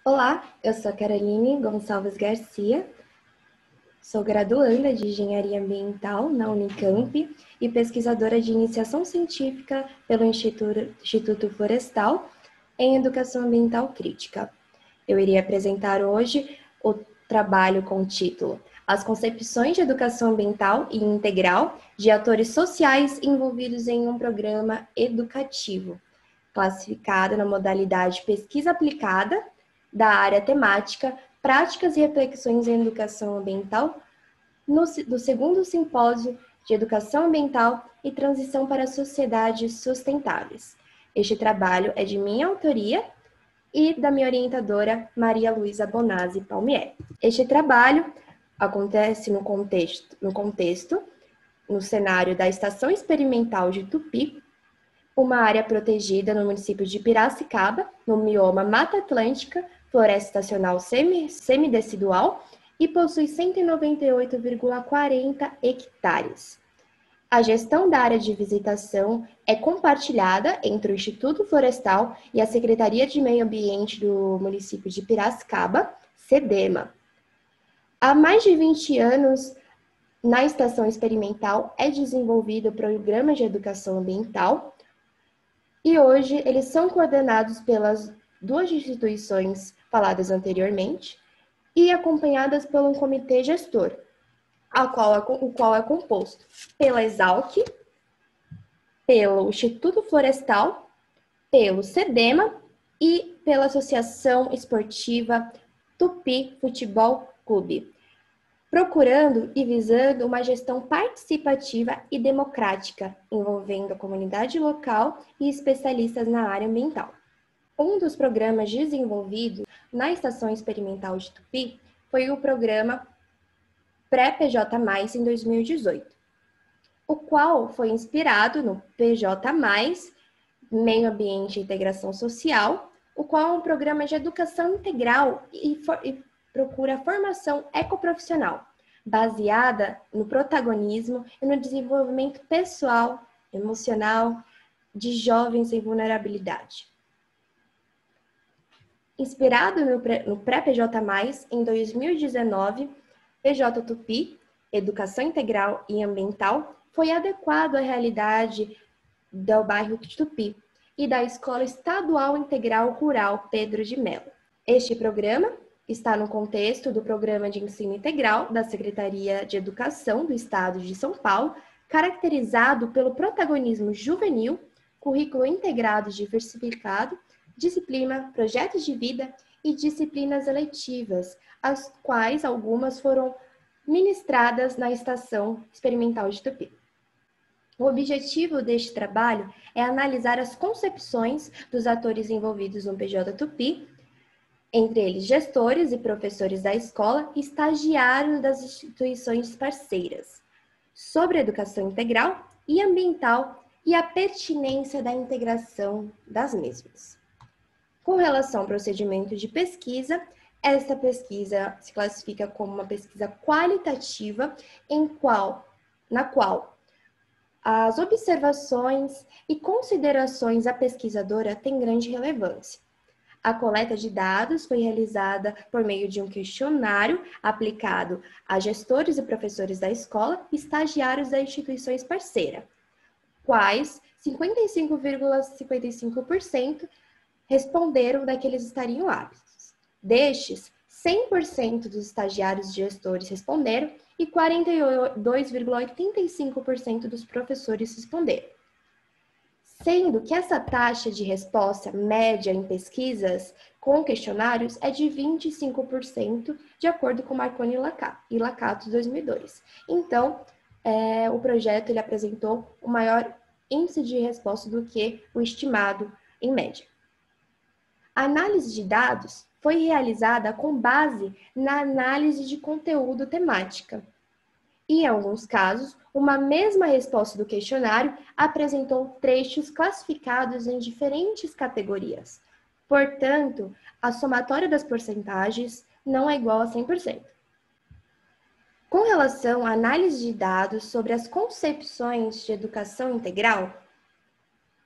Olá, eu sou a Caroline Gonçalves Garcia, sou graduanda de Engenharia Ambiental na Unicamp e pesquisadora de iniciação científica pelo Instituto Florestal em Educação Ambiental Crítica. Eu iria apresentar hoje o trabalho com o título As concepções de educação ambiental e integral de atores sociais envolvidos em um programa educativo, classificado na modalidade pesquisa aplicada da área temática Práticas e Reflexões em Educação Ambiental do segundo Simpósio de Educação Ambiental e Transição para Sociedades Sustentáveis. Este trabalho é de minha autoria e da minha orientadora Maria Luísa Bonazzi Palmieri. Este trabalho acontece no cenário da Estação Experimental de Tupi, uma área protegida no município de Piracicaba, no bioma Mata Atlântica, floresta estacional semidecidual, e possui 198,40 hectares. A gestão da área de visitação é compartilhada entre o Instituto Florestal e a Secretaria de Meio Ambiente do município de Piracicaba, SEDEMA. Há mais de 20 anos, na estação experimental, é desenvolvido o Programa de Educação Ambiental, e hoje eles são coordenados pelas duas instituições faladas anteriormente e acompanhadas por um comitê gestor, o qual é composto pela Exalc, pelo Instituto Florestal, pelo SEDEMA e pela Associação Esportiva Tupi Futebol Clube, procurando e visando uma gestão participativa e democrática, envolvendo a comunidade local e especialistas na área ambiental. Um dos programas desenvolvidos na Estação Experimental de Tupi foi o programa Pré-PJ+, em 2018, o qual foi inspirado no PJ+, Meio Ambiente e Integração Social, o qual é um programa de educação integral e procura formação ecoprofissional, baseada no protagonismo e no desenvolvimento pessoal, emocional de jovens em vulnerabilidade. Inspirado no Pré-PJ+, em 2019, PJ Tupi, Educação Integral e Ambiental, foi adequado à realidade do bairro Tupi e da Escola Estadual Integral Rural Pedro de Melo. Este programa está no contexto do Programa de Ensino Integral da Secretaria de Educação do Estado de São Paulo, caracterizado pelo protagonismo juvenil, currículo integrado diversificado, disciplina, projetos de vida e disciplinas eletivas, as quais algumas foram ministradas na Estação Experimental de Tupi. O objetivo deste trabalho é analisar as concepções dos atores envolvidos no PJ Tupi, entre eles gestores e professores da escola e estagiários das instituições parceiras, sobre a educação integral e ambiental e a pertinência da integração das mesmas. Com relação ao procedimento de pesquisa, esta pesquisa se classifica como uma pesquisa qualitativa, na qual as observações e considerações da pesquisadora têm grande relevância. A coleta de dados foi realizada por meio de um questionário aplicado a gestores e professores da escola e estagiários das instituições parceiras, quais 55,55% responderam que eles estariam aptos. Destes, 100% dos estagiários e gestores responderam e 42,85% dos professores responderam. Sendo que essa taxa de resposta média em pesquisas com questionários é de 25%, de acordo com Marconi e Lacato 2002. Então, o projeto ele apresentou um maior índice de resposta do que o estimado em média. A análise de dados foi realizada com base na análise de conteúdo temática. E, em alguns casos, uma mesma resposta do questionário apresentou trechos classificados em diferentes categorias. Portanto, a somatória das porcentagens não é igual a 100%. Com relação à análise de dados sobre as concepções de educação integral,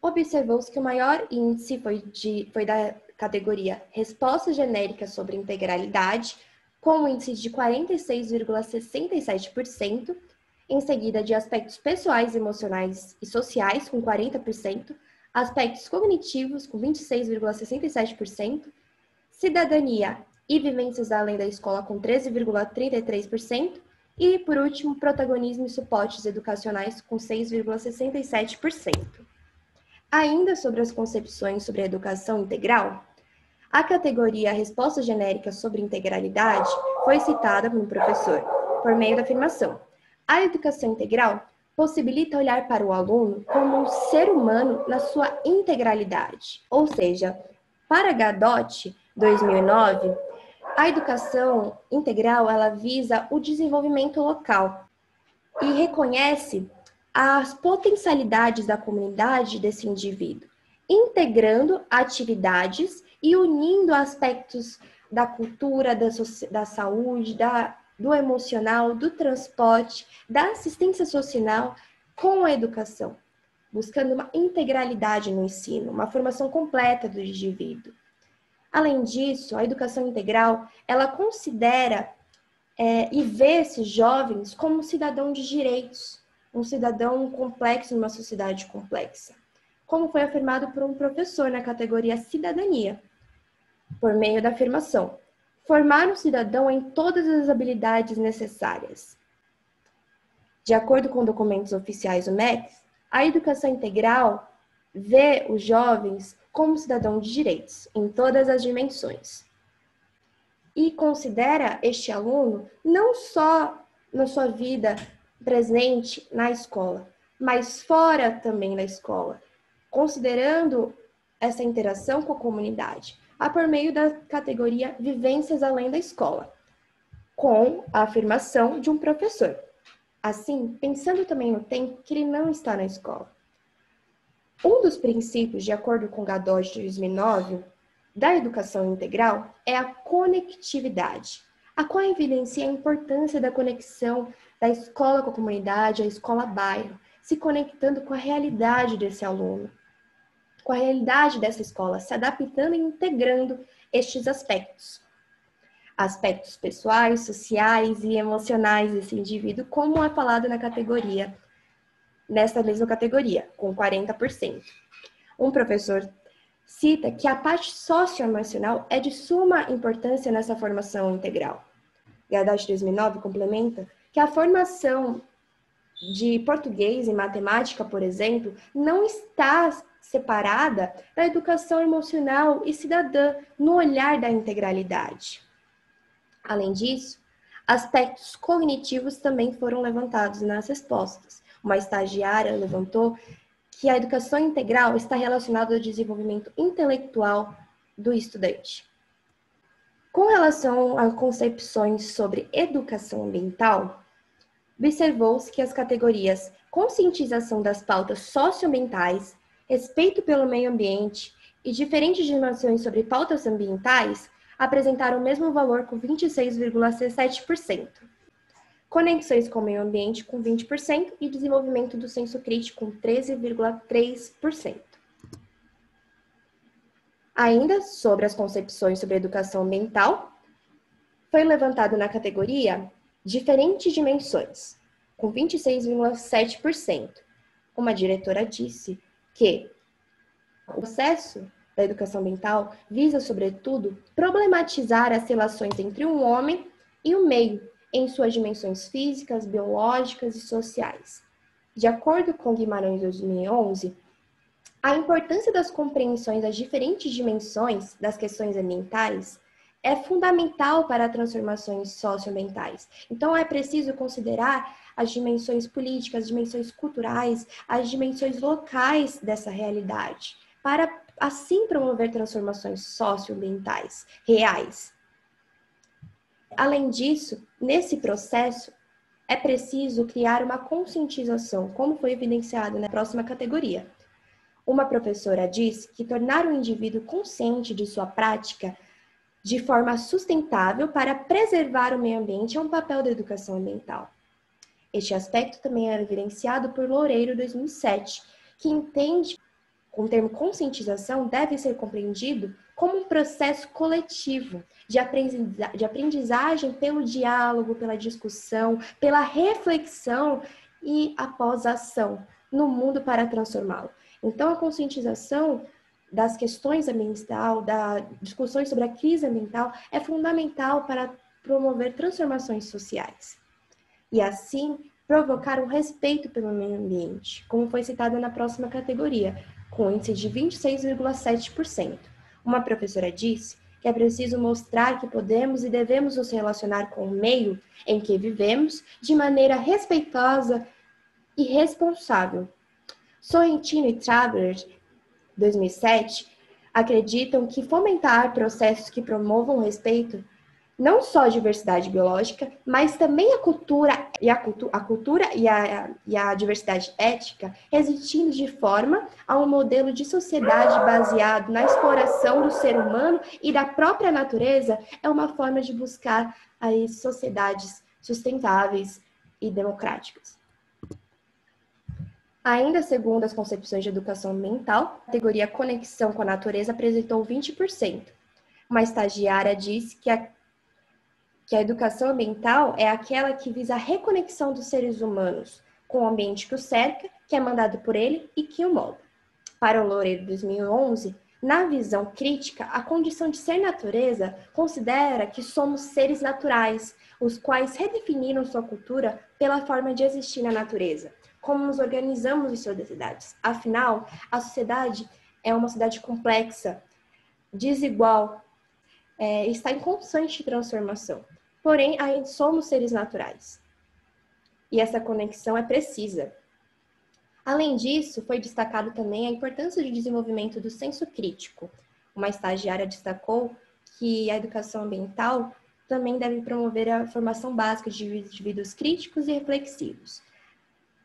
observou-se que o maior índice foi da categoria Resposta Genérica sobre Integralidade, com um índice de 46,67%, em seguida de aspectos pessoais, emocionais e sociais, com 40%, aspectos cognitivos, com 26,67%, cidadania e vivências além da escola, com 13,33%, e, por último, protagonismo e suportes educacionais, com 6,67%. Ainda sobre as concepções sobre a educação integral, a categoria Resposta Genérica sobre Integralidade foi citada por um professor, por meio da afirmação: a educação integral possibilita olhar para o aluno como um ser humano na sua integralidade. Ou seja, para Gadot, 2009, a educação integral ela visa o desenvolvimento local e reconhece as potencialidades da comunidade desse indivíduo, integrando atividades e unindo aspectos da cultura, da saúde, do emocional, do transporte, da assistência social com a educação, buscando uma integralidade no ensino, uma formação completa do indivíduo. Além disso, a educação integral, ela considera e vê esses jovens como um cidadão de direitos, um cidadão complexo numa sociedade complexa, como foi afirmado por um professor na categoria Cidadania, por meio da afirmação: formar um cidadão em todas as habilidades necessárias. De acordo com documentos oficiais do MEC, a educação integral vê os jovens como cidadão de direitos, em todas as dimensões. E considera este aluno não só na sua vida presente na escola, mas fora também da escola, considerando essa interação com a comunidade, por meio da categoria Vivências Além da Escola, com a afirmação de um professor. Assim, pensando também no tempo que ele não está na escola. Um dos princípios, de acordo com Gadot de 2009, da educação integral é a conectividade, a qual evidencia a importância da conexão da escola com a comunidade, a escola-bairro, se conectando com a realidade desse aluno, com a realidade dessa escola, se adaptando e integrando estes aspectos. Aspectos pessoais, sociais e emocionais desse indivíduo, como é falado na categoria, nessa mesma categoria, com 40%. Um professor cita que a parte socioemocional é de suma importância nessa formação integral. Gadot 2009 complementa que a formação de português e matemática, por exemplo, não está separada da educação emocional e cidadã no olhar da integralidade. Além disso, aspectos cognitivos também foram levantados nas respostas. Uma estagiária levantou que a educação integral está relacionada ao desenvolvimento intelectual do estudante. Com relação a concepções sobre educação ambiental, observou-se que as categorias conscientização das pautas socioambientais, respeito pelo meio ambiente e diferentes dimensões sobre pautas ambientais apresentaram o mesmo valor com 26,17%. Conexões com o meio ambiente com 20% e desenvolvimento do senso crítico com 13,3%. Ainda sobre as concepções sobre educação ambiental, foi levantado na categoria diferentes dimensões, com 26,7%. Uma diretora disse que o processo da educação ambiental visa, sobretudo, problematizar as relações entre um homem e o meio, em suas dimensões físicas, biológicas e sociais. De acordo com Guimarães 2011, a importância das compreensões das diferentes dimensões das questões ambientais é fundamental para as transformações socioambientais. Então, é preciso considerar as dimensões políticas, as dimensões culturais, as dimensões locais dessa realidade, para assim promover transformações socioambientais reais. Além disso, nesse processo, é preciso criar uma conscientização, como foi evidenciado na próxima categoria. Uma professora disse que tornar o indivíduo consciente de sua prática de forma sustentável para preservar o meio ambiente é um papel da educação ambiental. Este aspecto também era evidenciado por Loureiro, 2007, que entende com o termo conscientização, deve ser compreendido como um processo coletivo de aprendizagem pelo diálogo, pela discussão, pela reflexão e após a ação no mundo para transformá-lo. Então, a conscientização das questões ambientais, das discussões sobre a crise ambiental, é fundamental para promover transformações sociais. E assim, provocar um respeito pelo meio ambiente, como foi citado na próxima categoria, com índice de 26,7%. Uma professora disse que é preciso mostrar que podemos e devemos nos relacionar com o meio em que vivemos de maneira respeitosa e responsável. Sorrentino e Traveler, 2007, acreditam que fomentar processos que promovam o respeito não só a diversidade biológica, mas também a cultura e a diversidade ética, resistindo de forma a um modelo de sociedade baseado na exploração do ser humano e da própria natureza, é uma forma de buscar as sociedades sustentáveis e democráticas. Ainda segundo as concepções de educação ambiental, a categoria conexão com a natureza apresentou 20%. Uma estagiária disse que a educação ambiental é aquela que visa a reconexão dos seres humanos com o ambiente que o cerca, que é mandado por ele e que o molda. Para o Loureiro, 2011, na visão crítica, a condição de ser natureza considera que somos seres naturais, os quais redefiniram sua cultura pela forma de existir na natureza, como nos organizamos em sociedades. Afinal, a sociedade é uma sociedade complexa, desigual, está em constante transformação. Porém, ainda somos seres naturais. E essa conexão é precisa. Além disso, foi destacado também a importância do desenvolvimento do senso crítico. Uma estagiária destacou que a educação ambiental também deve promover a formação básica de indivíduos críticos e reflexivos.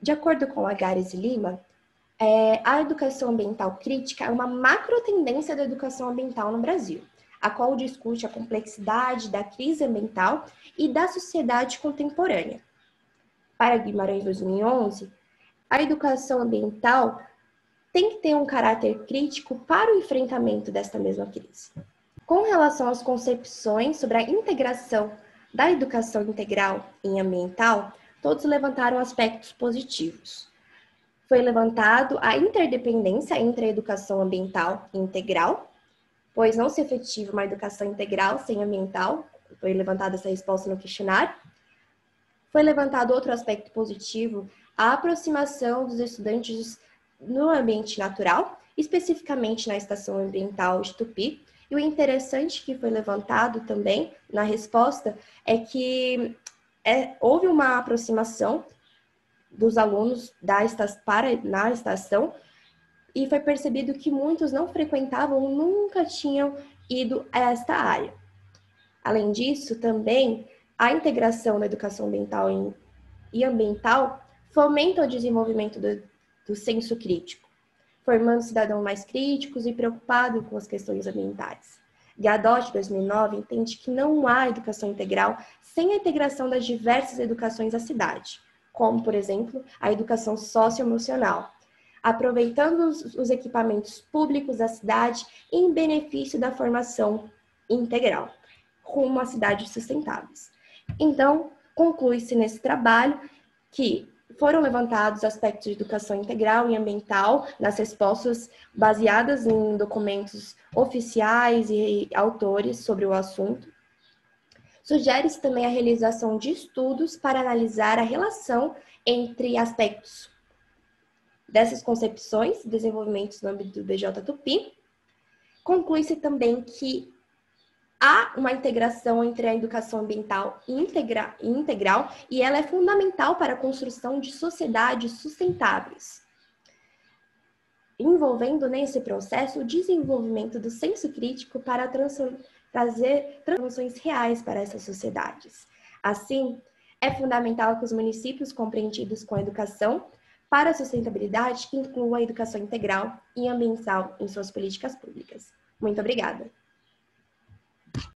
De acordo com Agares e Lima, a educação ambiental crítica é uma macro tendência da educação ambiental no Brasil, a qual discute a complexidade da crise ambiental e da sociedade contemporânea. Para Guimarães, 2011, a educação ambiental tem que ter um caráter crítico para o enfrentamento desta mesma crise. Com relação às concepções sobre a integração da educação integral e ambiental, todos levantaram aspectos positivos. Foi levantado a interdependência entre a educação ambiental e integral, pois não se efetiva uma educação integral sem ambiental. Foi levantada essa resposta no questionário. Foi levantado outro aspecto positivo, a aproximação dos estudantes no ambiente natural, especificamente na Estação Ambiental de Tupi. E o interessante que foi levantado também na resposta é que houve uma aproximação dos alunos na estação, e foi percebido que muitos não frequentavam, nunca tinham ido a esta área. Além disso, também, a integração da educação ambiental e ambiental fomenta o desenvolvimento do senso crítico, formando cidadãos mais críticos e preocupados com as questões ambientais. Gadot, 2009, entende que não há educação integral sem a integração das diversas educações da cidade, como, por exemplo, a educação socioemocional, aproveitando os equipamentos públicos da cidade em benefício da formação integral, rumo a cidades sustentáveis. Então, conclui-se nesse trabalho que foram levantados aspectos de educação integral e ambiental nas respostas baseadas em documentos oficiais e autores sobre o assunto. Sugere-se também a realização de estudos para analisar a relação entre aspectos dessas concepções e desenvolvimentos no âmbito do BJ Tupi. Conclui-se também que há uma integração entre a educação ambiental e integral e ela é fundamental para a construção de sociedades sustentáveis, envolvendo nesse processo o desenvolvimento do senso crítico para trazer transformações reais para essas sociedades. Assim, é fundamental que os municípios compreendidos com a educação para a sustentabilidade incluam a educação integral e ambiental em suas políticas públicas. Muito obrigada!